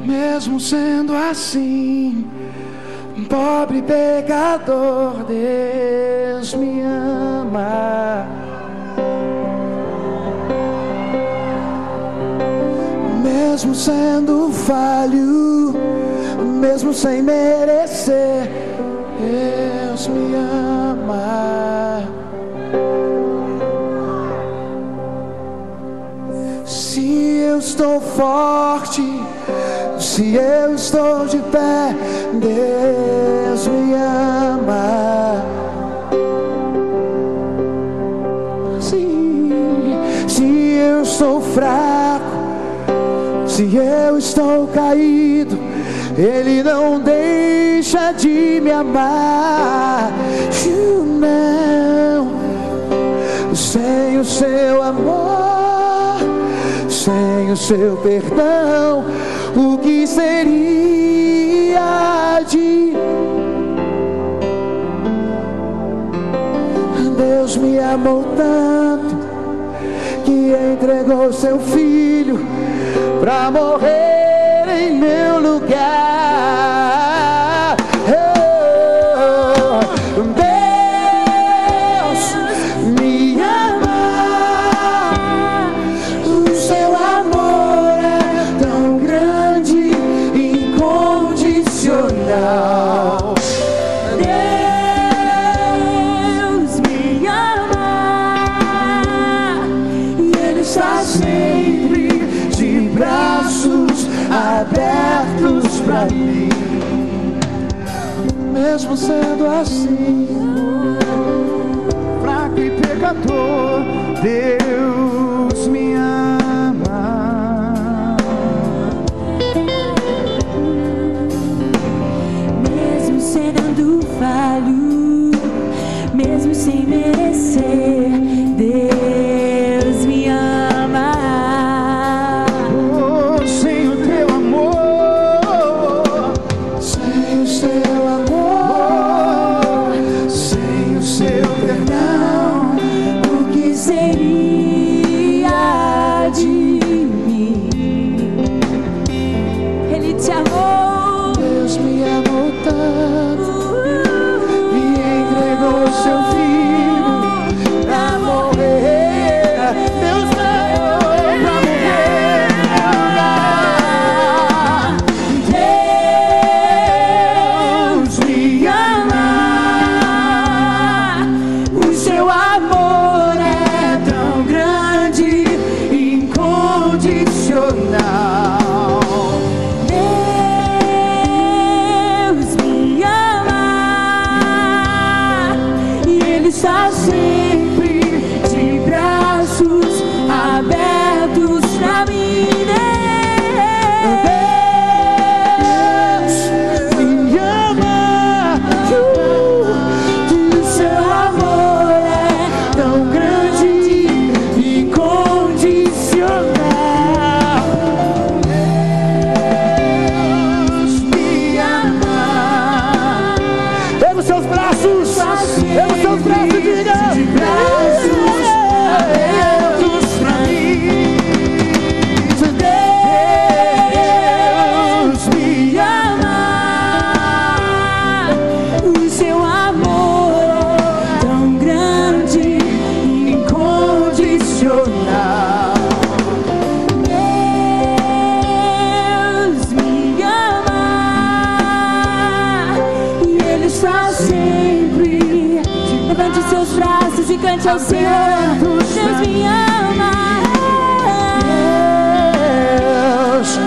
Mesmo sendo assim, pobre pecador, Deus me ama. Mesmo sendo falho, mesmo sem merecer, Deus me ama. Se eu estou forte, se eu estou de pé, Deus me ama. Se eu estou fraco, se eu estou caído, Ele não deixa de me amar. Não, sem o seu amor, sem o seu perdão, o que seria de Deus me amou tanto que entregou seu filho pra morrer em meu lugar. Deus me ama, o seu amor é tão grande, incondicional. Deus me ama e Ele está sempre de braços abertos pra mim. Mesmo sendo assim, fraco e pecador, Deus me ama. Mesmo sendo falho, mesmo sem merecer, Deus me ama. Sem o teu amor, sem o seu amor, sem o seu perdão, O que seria de mim? Ele te amou. Deus me amou tanto e entregou seu filho pra morrer. Deus veio pra morrer. Deus me ama, o seu amor é tão grande, incondicional. Deus me ama e Ele está sempre de braços abertos pra mim. Deus me ama, que o seu amor é tão grande, incondicional. Deus me ama. Erga os seus braços, erga os seus braços e diga: de braços abertos pra mim. Deus me ama, O seu amor é tão grande, incondicional. Deus me ama e Ele está sempre. Levante seus braços e cante ao Senhor. Deus me ama. Deus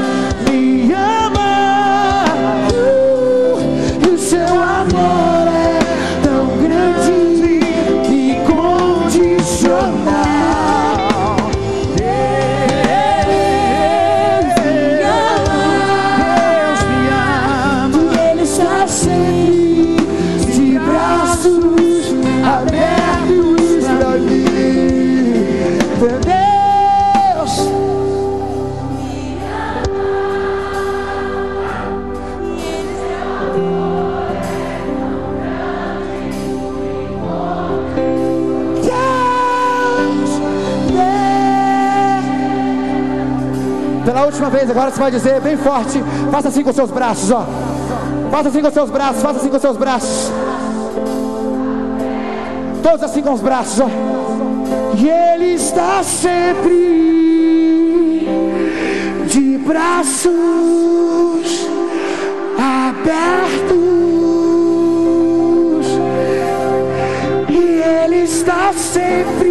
me ama, e o seu amor é tão grande, incondicional. Deus me ama, e Ele está sempre de braços abertos pra mim. Pela última vez, agora você vai dizer bem forte. Faça assim com seus braços, ó. Faça assim com seus braços, faça assim com seus braços. Todos assim com os braços, ó. E Ele está sempre de braços abertos. E Ele está sempre